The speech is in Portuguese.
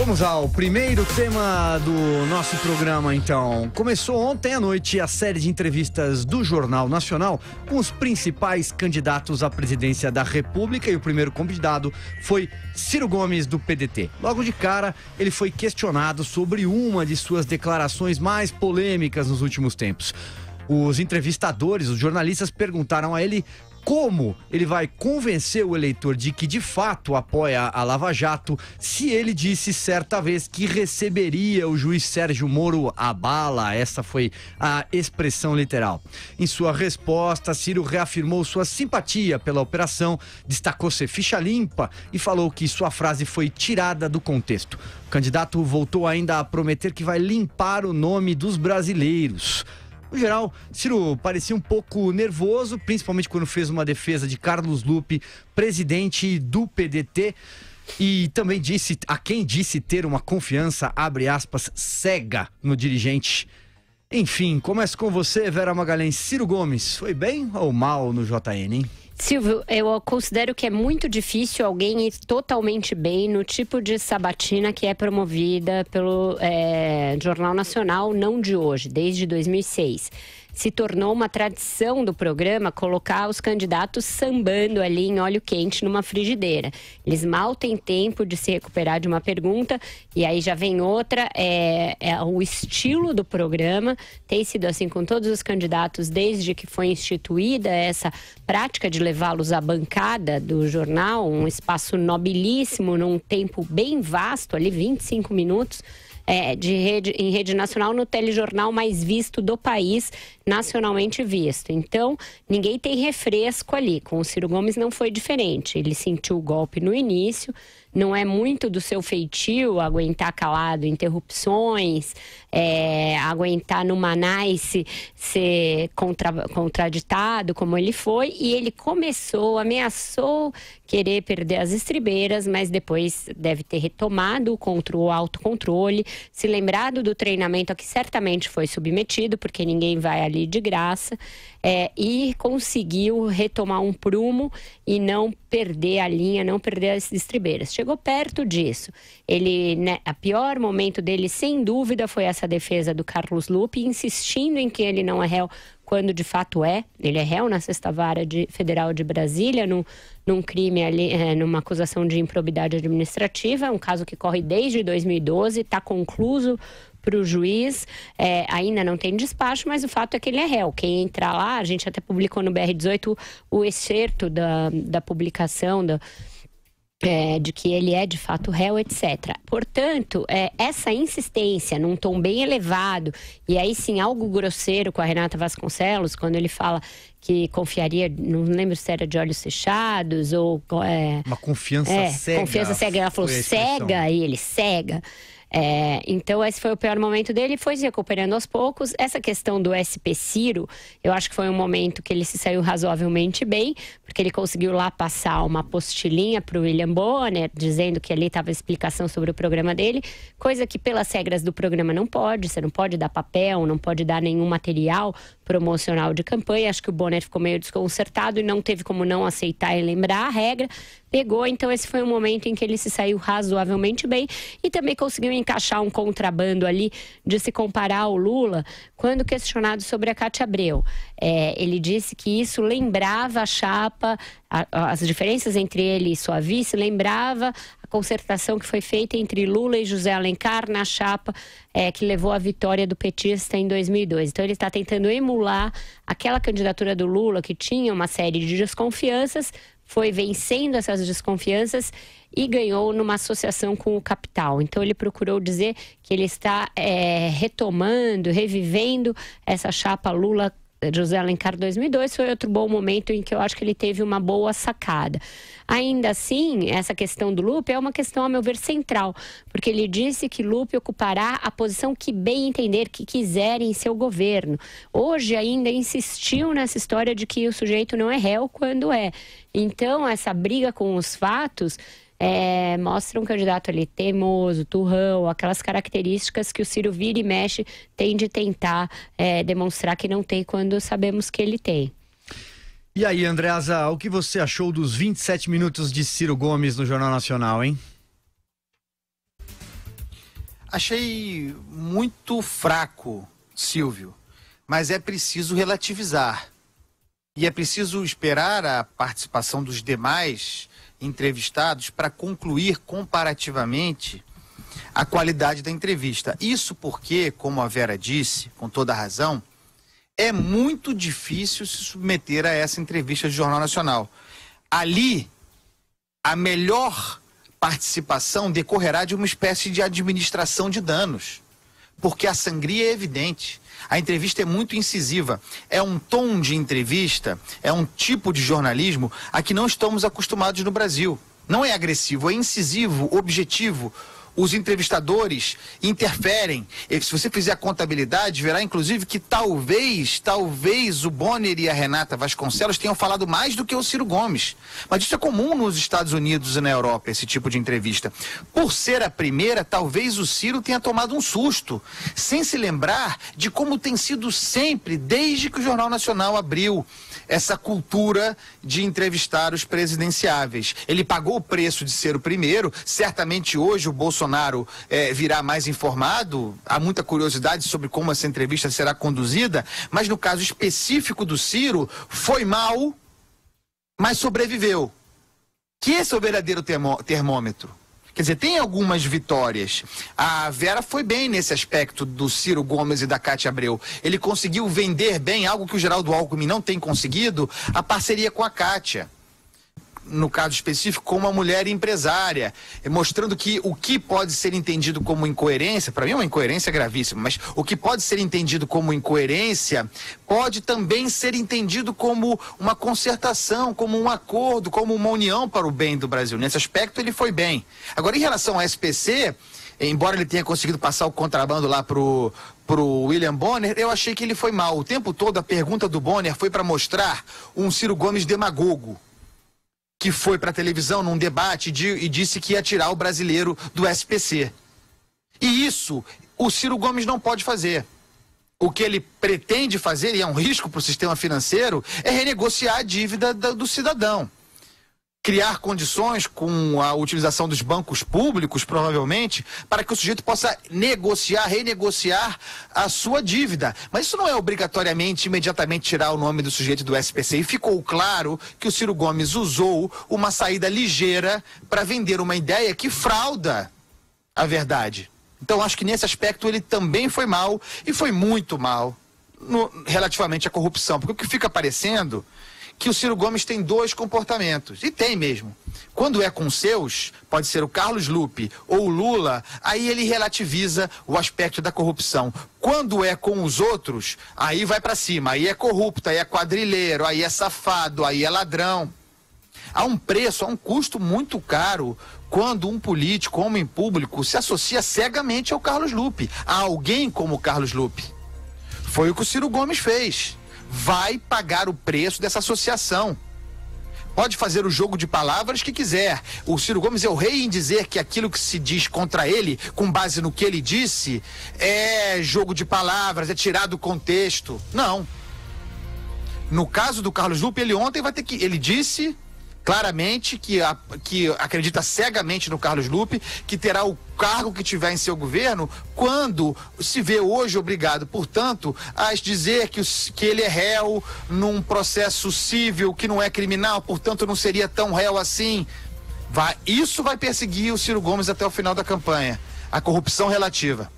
Vamos ao primeiro tema do nosso programa, então. Começou ontem à noite a série de entrevistas do Jornal Nacional com os principais candidatos à presidência da República, e o primeiro convidado foi Ciro Gomes, do PDT. Logo de cara, ele foi questionado sobre uma de suas declarações mais polêmicas nos últimos tempos. Os entrevistadores, os jornalistas, perguntaram a ele como ele vai convencer o eleitor de que de fato apoia a Lava Jato se ele disse certa vez que receberia o juiz Sérgio Moro à bala. Essa foi a expressão literal. Em sua resposta, Ciro reafirmou sua simpatia pela operação, destacou ser ficha limpa e falou que sua frase foi tirada do contexto. O candidato voltou ainda a prometer que vai limpar o nome dos brasileiros. No geral, Ciro parecia um pouco nervoso, principalmente quando fez uma defesa de Carlos Lupe, presidente do PDT, e também disse a quem disse ter uma confiança, abre aspas, cega no dirigente. Enfim, começo com você, Vera Magalhães. Ciro Gomes, foi bem ou mal no JN, hein? Silvio, eu considero que é muito difícil alguém ir totalmente bem no tipo de sabatina que é promovida pelo Jornal Nacional, não de hoje, desde 2006. Se tornou uma tradição do programa colocar os candidatos sambando ali em óleo quente numa frigideira. Eles mal têm tempo de se recuperar de uma pergunta e aí já vem outra. O estilo do programa tem sido assim com todos os candidatos desde que foi instituída essa prática de levá-los à bancada do jornal, um espaço nobilíssimo num tempo bem vasto, ali 25 minutos. Em rede nacional, no telejornal mais visto do país, nacionalmente visto. Então, ninguém tem refresco ali. Com o Ciro Gomes não foi diferente. Ele sentiu o golpe no início, não é muito do seu feitio aguentar calado interrupções, aguentar numa nice ser contraditado como ele foi, e ele ameaçou querer perder as estribeiras, mas depois deve ter retomado o autocontrole, se lembrado do treinamento a que certamente foi submetido, porque ninguém vai ali de graça, e conseguiu retomar um prumo e não perder a linha, não perder as estribeiras. Chegou perto disso. A pior momento dele, sem dúvida, foi essa defesa do Carlos Lupe, insistindo em que ele não é réu, quando de fato é. Ele é réu na Sexta Vara Federal de Brasília, num crime ali, numa acusação de improbidade administrativa, um caso que corre desde 2012, está concluso para o juiz, ainda não tem despacho, mas o fato é que ele é réu. Quem entrar lá, a gente até publicou no BR18 o excerto da publicação de que ele é de fato réu, etc. Portanto, essa insistência num tom bem elevado, e aí sim algo grosseiro com a Renata Vasconcelos, quando ele fala que confiaria, não lembro se era de olhos fechados ou... uma confiança cega. Confiança cega, ela falou cega, e ele cega. Então esse foi o pior momento dele, foi se recuperando aos poucos. Essa questão do SP Ciro, eu acho que foi um momento que ele se saiu razoavelmente bem, porque ele conseguiu lá passar uma apostilinha para o William Bonner, dizendo que ali estava a explicação sobre o programa dele, coisa que pelas regras do programa não pode. Você não pode dar papel, não pode dar nenhum material promocional de campanha. Acho que o Bonner ficou meio desconcertado e não teve como não aceitar e lembrar a regra. Pegou, então esse foi um momento em que ele se saiu razoavelmente bem e também conseguiu encaixar um contrabando ali de se comparar ao Lula quando questionado sobre a Cátia Abreu. Ele disse que isso lembrava a chapa, as diferenças entre ele e sua vice, lembrava a concertação que foi feita entre Lula e José Alencar na chapa que levou à vitória do petista em 2002. Então ele está tentando emular aquela candidatura do Lula que tinha uma série de desconfianças, foi vencendo essas desconfianças e ganhou numa associação com o capital. Então ele procurou dizer que ele está retomando, revivendo essa chapa Lula José Alencar 2002, foi outro bom momento em que eu acho que ele teve uma boa sacada. Ainda assim, essa questão do Lupe é uma questão, a meu ver, central, porque ele disse que Lupe ocupará a posição que bem entender, que quiser em seu governo. Hoje ainda insistiu nessa história de que o sujeito não é réu quando é. Então, essa briga com os fatos mostra um candidato ali teimoso, turrão, aquelas características que o Ciro vira e mexe tem de tentar demonstrar que não tem quando sabemos que ele tem. E aí, Andreasa, o que você achou dos 27 minutos de Ciro Gomes no Jornal Nacional, hein? Achei muito fraco, Silvio, mas é preciso relativizar. E é preciso esperar a participação dos demais entrevistados para concluir comparativamente a qualidade da entrevista. Isso porque, como a Vera disse, com toda a razão, é muito difícil se submeter a essa entrevista de Jornal Nacional. Ali, a melhor participação decorrerá de uma espécie de administração de danos, porque a sangria é evidente. A entrevista é muito incisiva. É um tom de entrevista, é um tipo de jornalismo a que não estamos acostumados no Brasil. Não é agressivo, é incisivo, objetivo. Os entrevistadores interferem. E se você fizer a contabilidade, verá inclusive que talvez o Bonner e a Renata Vasconcelos tenham falado mais do que o Ciro Gomes. Mas isso é comum nos Estados Unidos e na Europa, esse tipo de entrevista. Por ser a primeira, talvez o Ciro tenha tomado um susto, sem se lembrar de como tem sido sempre, desde que o Jornal Nacional abriu essa cultura de entrevistar os presidenciáveis. Ele pagou o preço de ser o primeiro. Certamente hoje o Bolsonaro virá mais informado. Há muita curiosidade sobre como essa entrevista será conduzida, mas no caso específico do Ciro, foi mal, mas sobreviveu. Que esse é o verdadeiro termômetro. Quer dizer, tem algumas vitórias. A Vera foi bem nesse aspecto do Ciro Gomes e da Cátia Abreu. Ele conseguiu vender bem, algo que o Geraldo Alckmin não tem conseguido, a parceria com a Cátia. No caso específico, como uma mulher empresária, mostrando que o que pode ser entendido como incoerência, para mim é uma incoerência gravíssima, mas o que pode ser entendido como incoerência pode também ser entendido como uma concertação, como um acordo, como uma união para o bem do Brasil. Nesse aspecto ele foi bem. Agora, em relação ao SPC, embora ele tenha conseguido passar o contrabando lá pro William Bonner, eu achei que ele foi mal. O tempo todo a pergunta do Bonner foi para mostrar um Ciro Gomes demagogo, que foi para a televisão num debate e disse que ia tirar o brasileiro do SPC. E isso o Ciro Gomes não pode fazer. O que ele pretende fazer, e é um risco para o sistema financeiro, é renegociar a dívida do cidadão. Criar condições com a utilização dos bancos públicos, provavelmente, para que o sujeito possa renegociar a sua dívida. Mas isso não é obrigatoriamente, imediatamente tirar o nome do sujeito do SPC. E ficou claro que o Ciro Gomes usou uma saída ligeira para vender uma ideia que frauda a verdade. Então, acho que nesse aspecto ele também foi mal, e foi muito mal, relativamente à corrupção. Porque o que fica parecendo que o Ciro Gomes tem dois comportamentos, e tem mesmo. Quando é com seus, pode ser o Carlos Lupe ou o Lula, aí ele relativiza o aspecto da corrupção. Quando é com os outros, aí vai para cima, aí é corrupto, aí é quadrilheiro, aí é safado, aí é ladrão. Há um preço, há um custo muito caro quando um político, homem público, se associa cegamente ao Carlos Lupe, a alguém como o Carlos Lupe. Foi o que o Ciro Gomes fez. Vai pagar o preço dessa associação. Pode fazer o jogo de palavras que quiser. O Ciro Gomes é o rei em dizer que aquilo que se diz contra ele, com base no que ele disse, é jogo de palavras, é tirado do contexto. Não. No caso do Carlos Lupe, ele disse claramente que acredita cegamente no Carlos Lupe, que terá o cargo que tiver em seu governo, quando se vê hoje obrigado, portanto, a dizer que ele é réu num processo civil que não é criminal, portanto não seria tão réu assim. Isso vai perseguir o Ciro Gomes até o final da campanha. A corrupção relativa.